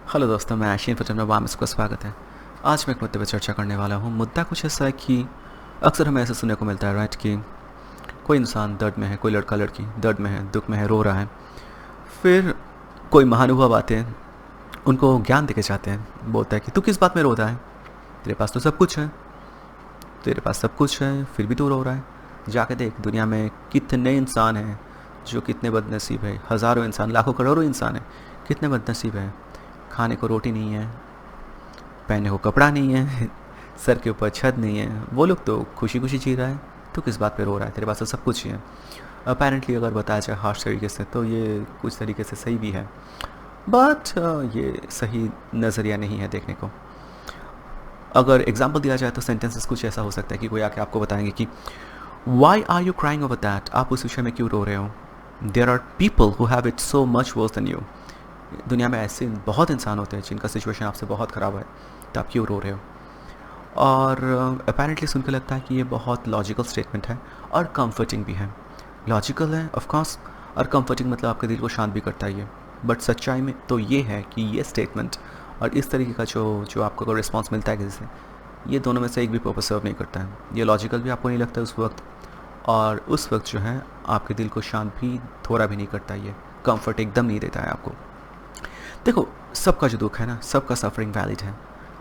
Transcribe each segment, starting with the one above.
Hello दोस्तों, मैं आशीन पटेल में वापस का स्वागत है। आज मैं एक मुद्दे पर चर्चा करने वाला हूँ। मुद्दा कुछ ऐसा है कि अक्सर हमें ऐसा सुनने को मिलता है राइट कि कोई इंसान दर्द में है, कोई लड़का लड़की दर्द में है, दुख में है, रो रहा है। फिर कोई महानुभाव आते हैं, उनको ज्ञान देके जाते हैं। बोलता है कि तू किस बात में रो रहा है, तेरे पास तो सब कुछ है, तेरे पास सब कुछ है, फिर भी तू रो रहा है। जाके देख दुनिया में कितने इंसान हैं जो कितने बदनसीब है। हज़ारों इंसान, लाखों करोड़ों इंसान हैं, कितने बदनसीब हैं। खाने को रोटी नहीं है, पहनने को कपड़ा नहीं है, सर के ऊपर छत नहीं है। वो लोग तो खुशी खुशी जी रहा है, तो किस बात पे रो रहा है, तेरे पास तो सब कुछ ही है। अपेरेंटली अगर बताया जाए हार्श तरीके से तो ये कुछ तरीके से सही भी है, बट ये सही नज़रिया नहीं है देखने को। अगर एग्जांपल दिया जाए तो सेंटेंसेस कुछ ऐसा हो सकता है कि कोई आके आपको बताएंगे कि why are you crying over that, आप उस विषय में क्यों रो रहे हो। There are people who have it so much worse than you. दुनिया में ऐसे बहुत इंसान होते हैं जिनका सिचुएशन आपसे बहुत ख़राब है, तो आप क्यों रो रहे हो। और अपेरेंटली सुन के लगता है कि ये बहुत लॉजिकल स्टेटमेंट है और कंफर्टिंग भी है। लॉजिकल है ऑफ कोर्स, और कंफर्टिंग मतलब आपके दिल को शांत भी करता है ये। बट सच्चाई में तो ये है कि ये स्टेटमेंट और इस तरीके का जो जो आपको अगर रिस्पॉन्स मिलता है किसी से, ये दोनों में से एक भी पर्पस सर्व नहीं करता है। ये लॉजिकल भी आपको नहीं लगता है उस वक्त, और उस वक्त जो है आपके दिल को शांत भी थोड़ा भी नहीं करता। ये कंफर्ट एकदम नहीं देता है आपको। देखो, सबका जो दुख है ना, सबका सफरिंग वैलिड है,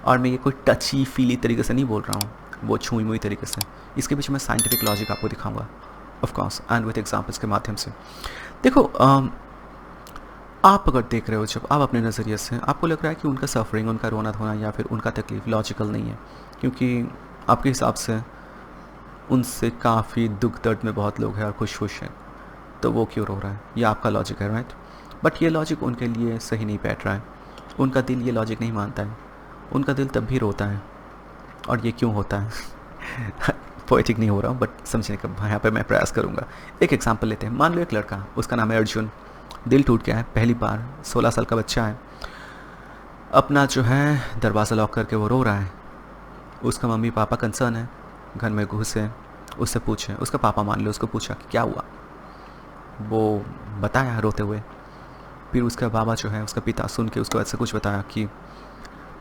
और मैं ये कोई टची फीली तरीके से नहीं बोल रहा हूँ, वो छुई मुई तरीके से। इसके पीछे मैं साइंटिफिक लॉजिक आपको दिखाऊंगा of course, and with examples के माध्यम से। देखो, आप अगर देख रहे हो, जब आप अपने नज़रिए से आपको लग रहा है कि उनका सफरिंग, उनका रोना धोना या फिर उनका तकलीफ लॉजिकल नहीं है, क्योंकि आपके हिसाब से उनसे काफ़ी दुख दर्द में बहुत लोग हैं और खुश खुश हैं, तो वो क्यों रो रहा है, ये आपका लॉजिक है राइट। बट ये लॉजिक उनके लिए सही नहीं बैठ रहा है। उनका दिल ये लॉजिक नहीं मानता है। उनका दिल तब भी रोता है, और ये क्यों होता है। पोएटिक नहीं हो रहा हूँ, बट समझने का यहाँ पर मैं प्रयास करूँगा। एक एग्जांपल लेते हैं। मान लो एक लड़का, उसका नाम है अर्जुन, दिल टूट गया है पहली बार, 16 साल का बच्चा है, अपना जो है दरवाज़ा लॉक करके वो रो रहा है। उसका मम्मी पापा कंसर्न है, घर में घुसे, उससे पूछे, उसका पापा मान लो, उसको पूछा कि क्या हुआ, वो बताया रोते हुए। फिर उसका बाबा जो है, उसका पिता, सुन के उसको ऐसा कुछ बताया कि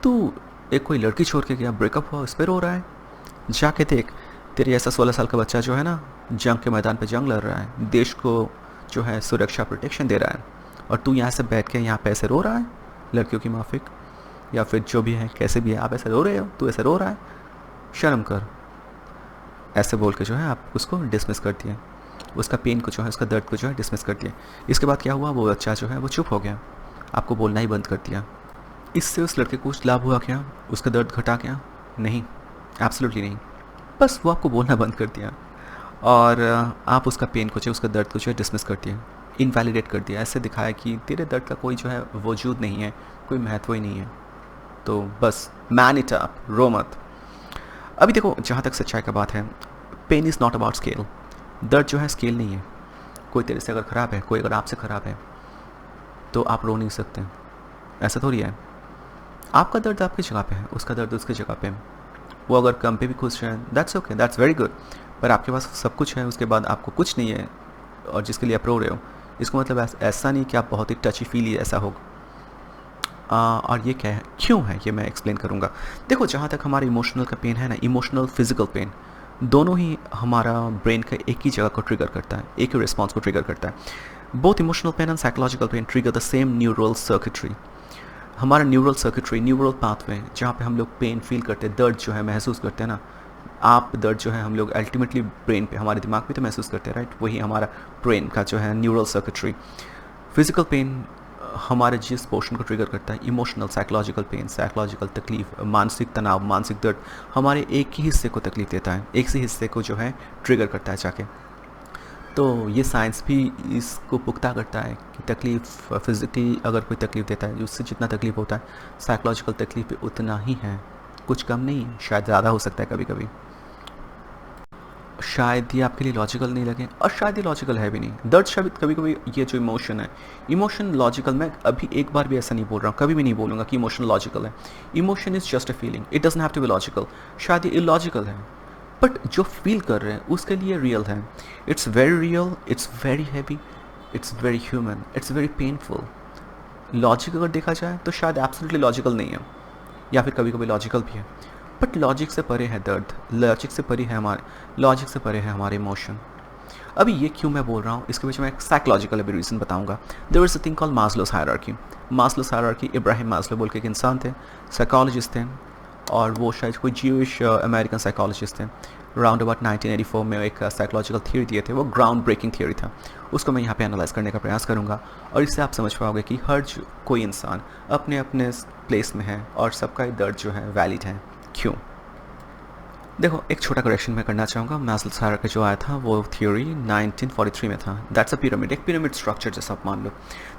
तू एक कोई लड़की छोड़ के गया, ब्रेकअप हुआ, उस पर रो रहा है। जाके देख, तेरे ऐसा 16 साल का बच्चा जो है ना, जंग के मैदान पे जंग लड़ रहा है, देश को जो है सुरक्षा प्रोटेक्शन दे रहा है, और तू यहाँ से बैठ के यहाँ पे ऐसे रो रहा है, लड़कियों की माफिक या फिर जो भी है, कैसे भी है, आप ऐसे रो रहे हो, तू ऐसे रो रहा है, शर्म कर। ऐसे बोल के जो है आप उसको डिसमिस कर दिया, उसका पेन को जो है, उसका दर्द को जो है डिसमिस कर दिया। इसके बाद क्या हुआ, वो बच्चा जो है वो चुप हो गया, आपको बोलना ही बंद कर दिया। इससे उस लड़के को कुछ लाभ हुआ क्या, उसका दर्द घटा क्या? नहीं, एब्सोल्युटली नहीं। बस वो आपको बोलना बंद कर दिया, और आप उसका पेन को जो, उसका दर्द को जो है डिसमिस कर दिया, इनवैलिडेट कर दिया। ऐसे दिखाया कि तेरे दर्द का कोई जो है वजूद नहीं है, कोई महत्व ही नहीं है, तो बस मैन इट अप, रो मत। अभी देखो, जहाँ तक सच्चाई का बात है, pain is not about scale. दर्द जो है स्केल नहीं है। कोई तेरे से अगर ख़राब है, कोई अगर आपसे ख़राब है, तो आप रो नहीं सकते, ऐसा थोड़ी है। आपका दर्द आपकी जगह पे है, उसका दर्द उसकी जगह पे है। वो अगर कम पे भी खुश है, that's okay, that's very good. पर आपके पास सब कुछ है, उसके बाद आपको कुछ नहीं है, और जिसके लिए आप रो रहे हो, इसको मतलब ऐसा नहीं कि आप बहुत ही टची फीली ऐसा हो। और ये क्या है, क्यों है, ये मैं एक्सप्लेन करूँगा। देखो, जहाँ तक हमारा इमोशनल का पेन है ना, इमोशनल फिजिकल पेन, दोनों ही हमारा ब्रेन का एक ही जगह को ट्रिगर करता है, एक ही रिस्पॉन्स को ट्रिगर करता है। Both emotional pain and psychological pen trigger the same neural circuitry. हमारा न्यूरल सर्किटरी, न्यूरल पाथवे, जहाँ पे हम लोग पेन फील करते हैं, दर्द जो है महसूस करते हैं ना, आप दर्द जो है हम लोग अल्टीमेटली ब्रेन पे, हमारे दिमाग पे तो महसूस करते हैं राइट, वही हमारा ब्रेन का जो है न्यूरल सर्किटरी। फिजिकल पेन हमारे जिस पोर्शन को ट्रिगर करता है, इमोशनल, साइकोलॉजिकल पेन, साइकोलॉजिकल तकलीफ, मानसिक तनाव, मानसिक दर्द, हमारे एक ही हिस्से को तकलीफ देता है, एक से हिस्से को जो है ट्रिगर करता है जाके। तो ये साइंस भी इसको पुख्ता करता है कि तकलीफ़ फिज़िकली अगर कोई तकलीफ़ देता है, उससे जितना तकलीफ़ होता है, साइकोलॉजिकल तकलीफ़ भी उतना ही है, कुछ कम नहीं है, शायद ज़्यादा हो सकता है कभी कभी। शायद ये आपके लिए लॉजिकल नहीं लगे, और शायद ये लॉजिकल है भी नहीं। दर्द शायद कभी कभी, ये जो इमोशन है, इमोशन लॉजिकल, मैं अभी एक बार भी ऐसा नहीं बोल रहा हूँ, कभी भी नहीं बोलूँगा कि इमोशन लॉजिकल है। Emotion is just a feeling, it doesn't have to be logical. शायद ये इलॉजिकल है, बट जो फील कर रहे हैं उसके लिए रियल है। It's very real, it's very heavy, it's very human, it's very painful. Logic अगर देखा जाए तो शायद एब्सोल्युटली लॉजिकल नहीं है, या फिर कभी कभी लॉजिकल भी है, बट लॉजिक से परे है दर्द, लॉजिक से परे है हमारे इमोशन। अभी ये क्यों मैं बोल रहा हूँ, इसके पीछे मैं एक साइकोलॉजिकल अभी रीज़न बताऊंगा। There is a thing called Maslow's hierarchy. Maslow's hierarchy Abraham Maslow बोल के एक इंसान थे, साइकोलॉजिस्ट थे, और वो शायद कोई ज्यूइश अमेरिकन साइकोलॉजिस्ट थे। राउंड अबाउट 1984 में एक साइकोलॉजिकल थियोरी दिए थे, वो ग्राउंड ब्रेकिंग थियोरी था। उसको मैं यहाँ पे एनालाइज करने का प्रयास करूँगा, और इससे आप समझ पाओगे कि हर कोई इंसान अपने अपने प्लेस में है और सबका ही दर्द जो है वैलिड है। क्यों? देखो, एक छोटा करेक्शन मैं करना चाहूँगा। मैस्लोस हायरार्की जो आया था वो थ्योरी 1943 में था। दैट्स अ पिरामिड, एक पिरामिड स्ट्रक्चर जैसा आप मान लो।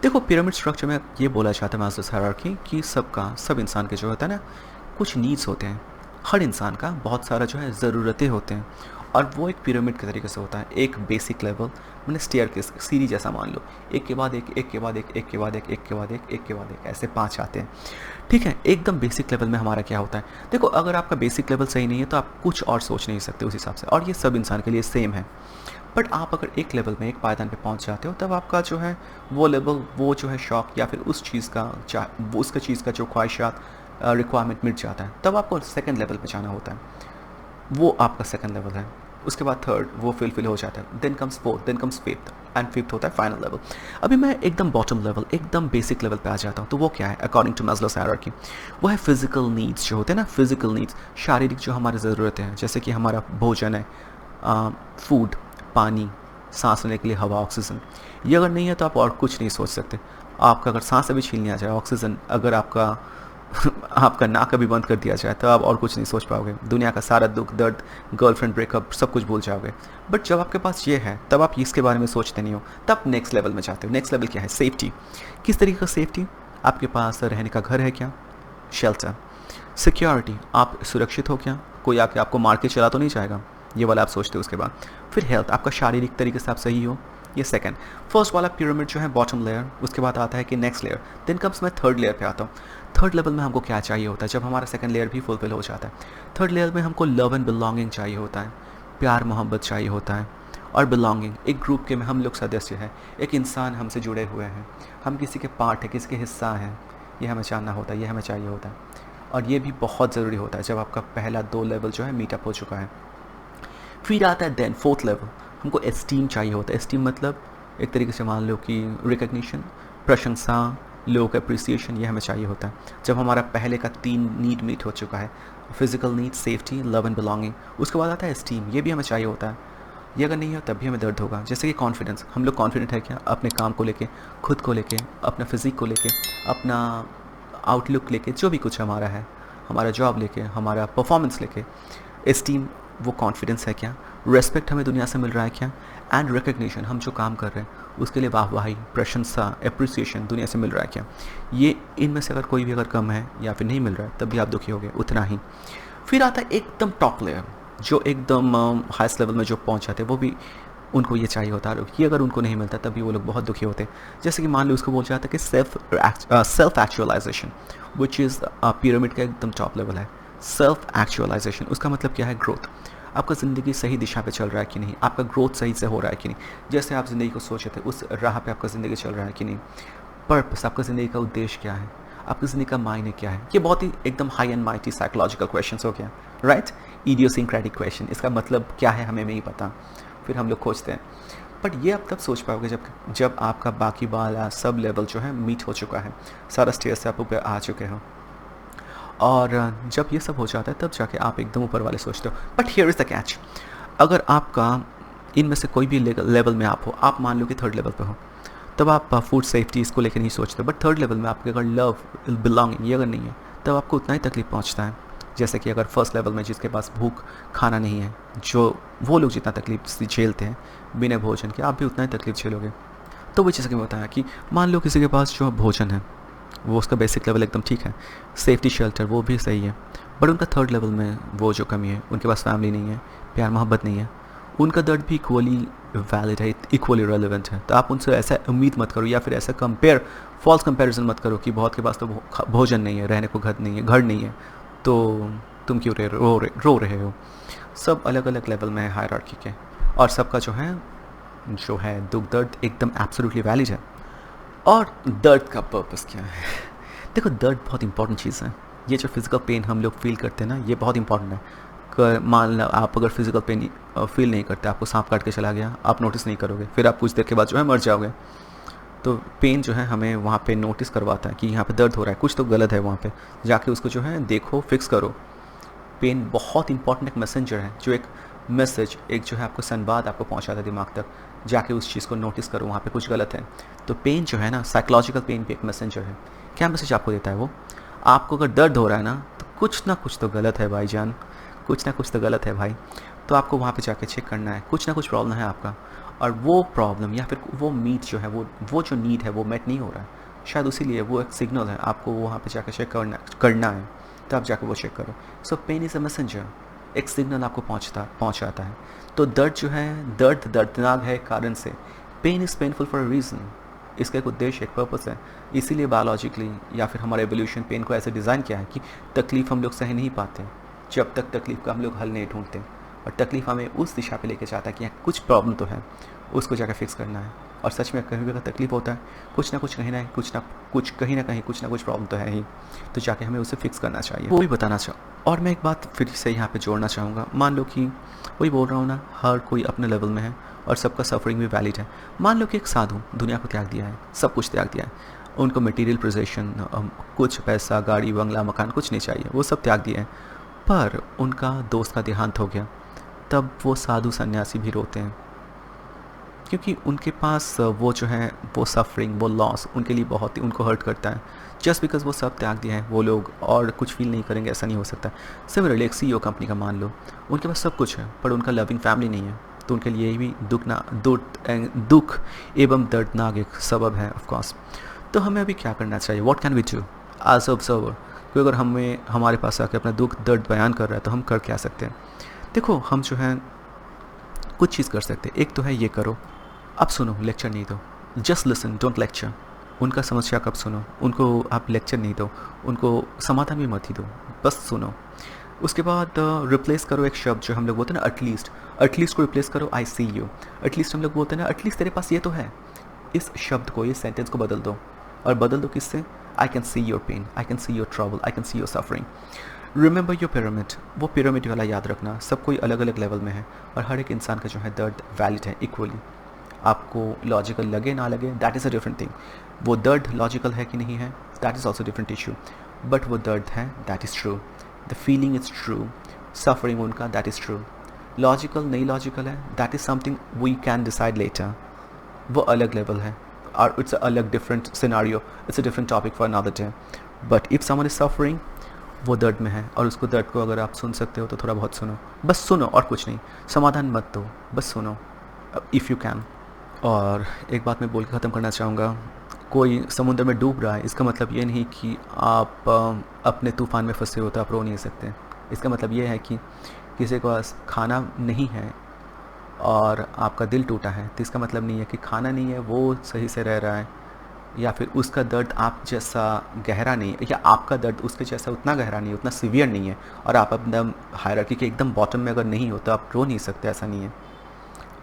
देखो, पिरामिड स्ट्रक्चर में ये बोला जाता है मैस्लोस हायरार्की कि सब इंसान के जो होता है ना, कुछ नीड्स होते हैं। हर इंसान का बहुत सारा जो है ज़रूरतें होते हैं, और वो एक पिरामिड के तरीके से होता है। एक बेसिक लेवल, मैंने स्टेयरकेस, सीढ़ी जैसा मान लो, एक के बाद एक, एक के बाद एक, एक के बाद एक, एक के बाद एक, एक के बाद एक, ऐसे 5 आते हैं। ठीक है, एकदम बेसिक लेवल में हमारा क्या होता है। देखो, अगर आपका बेसिक लेवल सही नहीं है तो आप कुछ और सोच नहीं सकते उस हिसाब से, और ये सब इंसान के लिए सेम है। बट आप अगर एक लेवल में, एक पायदान पे पहुंच जाते हो, तब आपका जो है वो लेवल, वो जो है शौक या फिर उस चीज़ का उसका चीज़ का जो ख्वाहिशात रिक्वायरमेंट मिट जाता है, तब आपको सेकंड लेवल पे जाना होता है। वो आपका सेकंड लेवल है। उसके बाद थर्ड वो फिल हो जाता है, then comes fourth, then comes fifth, and fifth होता है फाइनल लेवल। अभी मैं एकदम बॉटम लेवल, एकदम बेसिक लेवल पे आ जाता हूँ। तो वो क्या है अकॉर्डिंग टू मैस्लोस हायरार्की? वो है फिजिकल नीड्स जो होते हैं ना, फिजिकल नीड्स, शारीरिक जो हमारी ज़रूरतें हैं, जैसे कि हमारा भोजन है, फूड, पानी, सांस लेने के लिए हवा, ऑक्सीजन। ये अगर नहीं है तो आप और कुछ नहीं सोच सकते। आपका अगर सांस अभी छीन लिया जाए, ऑक्सीजन अगर आपका आपका नाक अभी बंद कर दिया जाए, तो आप और कुछ नहीं सोच पाओगे। दुनिया का सारा दुख दर्द, गर्लफ्रेंड ब्रेकअप, सब कुछ भूल जाओगे। बट जब आपके पास ये है, तब आप इसके बारे में सोचते नहीं हो, तब नेक्स्ट लेवल में जाते हो। नेक्स्ट लेवल क्या है? सेफ्टी। किस तरीके का सेफ्टी? आपके पास रहने का घर है क्या? शेल्टर। सिक्योरिटी, आप सुरक्षित हो क्या? कोई आके आपको मार के चला तो नहीं जाएगा? ये वाला आप सोचते हो। उसके बाद फिर हेल्थ, आपका शारीरिक तरीके से आप सही हो, ये सेकंड। फर्स्ट वाला पिरामिड जो है बॉटम लेयर, उसके बाद आता है कि नेक्स्ट लेयर, देन कम्स मैं थर्ड लेयर पे आता हूँ। थर्ड लेवल में हमको क्या चाहिए होता है जब हमारा सेकंड लेयर भी फुलफिल हो जाता है? थर्ड लेयर में हमको लव एंड बिलोंगिंग चाहिए होता है, प्यार मोहब्बत चाहिए होता है। और बिलोंगिंग, एक ग्रुप के में हम लोग सदस्य हैं, एक इंसान हमसे जुड़े हुए हैं, हम किसी के पार्ट है, किसी के हिस्सा हैं, ये हमें जानना होता है, ये हमें चाहिए होता है। और ये भी बहुत ज़रूरी होता है जब आपका पहला 2 लेवल जो है मीटअप हो चुका है। फिर आता है देन फोर्थ लेवल, हमको एस्टीम चाहिए होता है। एस्टीम मतलब एक तरीके से मान लो कि रिकग्निशन, प्रशंसा, लोग अप्रिसिएशन, ये हमें चाहिए होता है जब हमारा पहले का 3 नीड मीट हो चुका है, physical need, safety, love and belonging. उसके बाद आता है एस्टीम, ये भी हमें चाहिए होता है। ये अगर नहीं हो तब भी हमें दर्द होगा। जैसे कि कॉन्फिडेंस, हम लोग कॉन्फिडेंट है क्या अपने काम को लेके, खुद को लेके, अपना फिजिक को लेके, अपना आउटलुक लेके, जो भी कुछ हमारा है, हमारा जॉब लेके, हमारा परफॉर्मेंस लेके। एस्टीम, वो कॉन्फिडेंस है क्या? रिस्पेक्ट हमें दुनिया से मिल रहा है क्या? एंड रिकग्निशन, हम जो काम कर रहे हैं उसके लिए वाहवाही, प्रशंसा, अप्रिसिएशन दुनिया से मिल रहा है क्या? ये इनमें से अगर कोई भी अगर कम है या फिर नहीं मिल रहा है, तब भी आप दुखी होगे उतना ही। फिर आता है एकदम टॉप लेयर, जो एकदम हाईएस्ट लेवल में जो पहुंच जाते हैं, वो भी उनको ये चाहिए होता है। ये अगर उनको नहीं मिलता तब भी वो लोग बहुत दुखी होते हैं। जैसे कि मान लो उसको बोल जाता है कि self actualisation, which is pyramid का एकदम टॉप लेवल है। सेल्फ एक्चुअलाइजेशन, उसका मतलब क्या है? ग्रोथ। आपका ज़िंदगी सही दिशा पे चल रहा है कि नहीं, आपका ग्रोथ सही से हो रहा है कि नहीं, जैसे आप ज़िंदगी को सोचे थे उस राह पे आपका ज़िंदगी चल रहा है कि नहीं। पर्पस, आपका ज़िंदगी का उद्देश्य क्या है, आपकी ज़िंदगी का मायने क्या है। ये बहुत ही एकदम high and mighty psychological question हो गया, राइट? इडियोसिंक्रेटिक क्वेश्चन, इसका मतलब क्या है हमें नहीं पता, फिर हम लोग खोजते हैं। बट ये आप तब सोच पाओगे जब आपका बाकी वाला सब लेवल जो है मीट हो चुका है, सारा स्टेज से आप ऊपर आ चुके हो, और जब ये सब हो जाता है तब जाके आप एकदम ऊपर वाले सोचते हो। But here is the catch, अगर आपका इनमें से कोई भी लेवल में आप हो, आप मान लो कि थर्ड लेवल पे हो, तब आप फूड सेफ्टी इसको लेकर नहीं सोचते। बट थर्ड लेवल में आपके अगर लव, बिलोंगिंग ये अगर नहीं है, तब आपको उतना ही तकलीफ पहुंचता है। जैसे कि अगर फर्स्ट लेवल में जिसके पास भूख खाना नहीं है, जो वो लोग जितना तकलीफ झेलते हैं बिना भोजन के, आप भी उतना ही तकलीफ झेलोगे। तो वो जैसे कि बताया कि मान लो किसी के पास जो भोजन है, वो उसका बेसिक लेवल एकदम ठीक है, सेफ्टी शेल्टर वो भी सही है, बट उनका थर्ड लेवल में वो जो कमी है, उनके पास फैमिली नहीं है, प्यार मोहब्बत नहीं है, उनका दर्द भी इक्वली वैलिड है, इक्वली रेलिवेंट है। तो आप उनसे ऐसा उम्मीद मत करो, या फिर ऐसा फॉल्स कंपैरिजन मत करो कि बहुत के पास तो भोजन नहीं है, रहने को घर नहीं है, तो तुम क्यों रो रहे हो। सब अलग अलग लेवल में है हायरार्की के, और सबका जो है दुख दर्द एकदम एब्सोल्युटली वैलिड है। और दर्द का पर्पस क्या है? देखो, दर्द बहुत इंपॉर्टेंट चीज़ है। ये जो फिज़िकल पेन हम लोग फील करते हैं ना, ये बहुत इंपॉर्टेंट है। मान लो आप अगर फिज़िकल पेन फील नहीं करते, आपको सांप काट के चला गया, आप नोटिस नहीं करोगे, फिर आप कुछ देर के बाद जो है मर जाओगे। तो पेन जो है हमें वहाँ पे नोटिस करवाता है कि यहाँ पे दर्द हो रहा है, कुछ तो गलत है वहाँ पे, जाके उसको जो है देखो, फिक्स करो। पेन बहुत इंपॉर्टेंट एक मैसेंजर है, जो एक मैसेज, एक जो है आपको संवाद आपको पहुँचाता है दिमाग तक, जाके उस चीज़ को नोटिस करो, वहाँ पे कुछ गलत है। तो पेन जो है ना, साइकोलॉजिकल पेन भी एक मैसेंजर है। क्या मैसेज आपको देता है वो? आपको अगर दर्द हो रहा है ना, तो कुछ ना कुछ तो गलत है भाईजान, कुछ ना कुछ तो गलत है भाई। तो आपको वहाँ पे जाके चेक करना है, कुछ ना कुछ प्रॉब्लम है आपका, और वो प्रॉब्लम या फिर वो नीड जो है, वो जो नीड है वो मेट नहीं हो रहा है, शायद उसीलिए वो एक सिग्नल है, आपको वहाँ पे जाके चेक करना है। तो आप जाके वो चेक करो। सो पेन इज़ अ मैसेंजर, एक सिग्नल आपको पहुँचाता है। तो दर्द जो है, दर्दनाक है कारण से। Pain is painful for a reason, इसका एक उद्देश्य, एक पर्पस है। इसीलिए बायोलॉजिकली या फिर हमारा एवोल्यूशन पेन को ऐसे डिज़ाइन किया है कि तकलीफ़ हम लोग सह नहीं पाते जब तक तकलीफ़ का हम लोग हल नहीं ढूंढते, और तकलीफ़ हमें उस दिशा पे लेके जाता है कि यहाँ कुछ प्रॉब्लम तो है, उसको जाकर फिक्स करना है। और सच में कहीं भी अगर तकलीफ़ होता है, कुछ ना कुछ कहीं ना कहीं कुछ ना कुछ प्रॉब्लम तो है ही, तो जाके हमें उसे फिक्स करना चाहिए, वो भी बताना और मैं एक बात फिर से यहाँ पे जोड़ना चाहूँगा। मान लो कि वही बोल रहा हूँ ना, हर कोई अपने लेवल में है और सबका सफरिंग भी वैलिड है। मान लो कि एक साधु दुनिया को त्याग दिया है, सब कुछ त्याग दिया है, उनको मटेरियल पोजेशन, कुछ पैसा, गाड़ी, बंगला, मकान कुछ नहीं चाहिए, वो सब त्याग दिया है, पर उनका दोस्त का देहांत हो गया। तब वो साधु सन्यासी भी रोते हैं, क्योंकि उनके पास वो जो है, वो सफरिंग, वो लॉस उनके लिए बहुत ही उनको हर्ट करता है। जस्ट बिकॉज वो सब त्याग दिया है, वो लोग और कुछ फील नहीं करेंगे, ऐसा नहीं हो सकता। सिमिलरली एक CEO कंपनी का मान लो, उनके पास सब कुछ है पर उनका लविंग फैमिली नहीं है, तो उनके लिए भी दुख एवं दर्दनाक एक सबब है ऑफकोर्स। तो हमें अभी क्या करना चाहिए? What can we do as observer? क्योंकि अगर हमारे पास आके अपना दुख दर्द बयान कर रहा है, तो हम कर क्या सकते हैं? देखो, हम जो है कुछ चीज़ कर सकते हैं। एक तो है ये करो, अब सुनो, लेक्चर नहीं दो, जस्ट लिसन, डोंट लेक्चर। उनका समस्या कब सुनो, उनको आप लेक्चर नहीं दो, उनको समाधान भी मत ही दो, बस सुनो। उसके बाद रिप्लेस करो एक शब्द जो हम लोग बोलते हैं ना, एटलीस्ट को रिप्लेस करो आई सी यू। एटलीस्ट हम लोग बोलते हैं ना, एटलीस्ट तेरे पास ये तो है। इस शब्द को, इस सेंटेंस को बदल दो, और बदल दो किससे? I can see your pain, I can see your trouble, I can see your suffering. Remember your pyramid, वो पिरामिड वाला याद रखना, सब कोई अलग अलग लेवल में है, और हर एक इंसान का जो है दर्द वैलिड है इक्वली। आपको लॉजिकल लगे ना लगे, that is a different thing. वो दर्द लॉजिकल है कि नहीं है, that is also different issue, but वो दर्द है, that is true. The feeling is true, suffering उनका, दैट इज़ ट्रू। लॉजिकल नहीं लॉजिकल है, that is something we can decide later, वो अलग लेवल है, और इट्स अ अलग different scenario, it's a different topic for another day. But if someone is suffering, वो दर्द में है, और उसको दर्द को अगर आप सुन सकते हो तो थोड़ा बहुत सुनो, बस सुनो और कुछ नहीं, समाधान मत दो, बस सुनो इफ़ यू कैन। और एक बात मैं बोल के ख़त्म करना चाहूँगा, कोई समुद्र में डूब रहा है, इसका मतलब ये नहीं कि आप अपने तूफ़ान में फंसे हो तो आप रो नहीं सकते। इसका मतलब ये है कि किसी के पास खाना नहीं है और आपका दिल टूटा है, तो इसका मतलब नहीं है कि खाना नहीं है वो सही से रह रहा है, या फिर उसका दर्द आप जैसा गहरा नहीं है, या आपका दर्द उसके जैसा उतना गहरा नहीं है, उतना सीवियर नहीं है, और आप एकदम हायरार्की के एकदम बॉटम में अगर नहीं हो तो आप रो नहीं सकते, ऐसा नहीं है।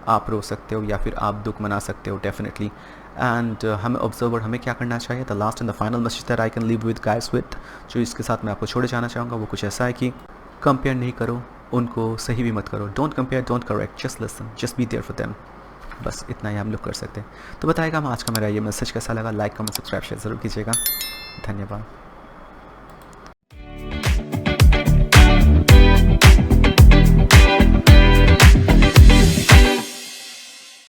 आप रो सकते हो या फिर आप दुख मना सकते हो डेफिनेटली। एंड हमें ऑब्जर्वर, हमें क्या करना चाहिए? The last and the final message that I can live with guys with, जो इसके साथ मैं आपको छोड़े जाना चाहूँगा, वो कुछ ऐसा है कि कंपेयर नहीं करो, उनको सही भी मत करो। Don't compare, don't correct, just listen, just be there for them. बस इतना ही हम लोग कर सकते हैं। तो बताएगा आज का मेरा ये मैसेज कैसा लगा, लाइक कमेंट सब्सक्राइब शेयर ज़रूर कीजिएगा। धन्यवाद।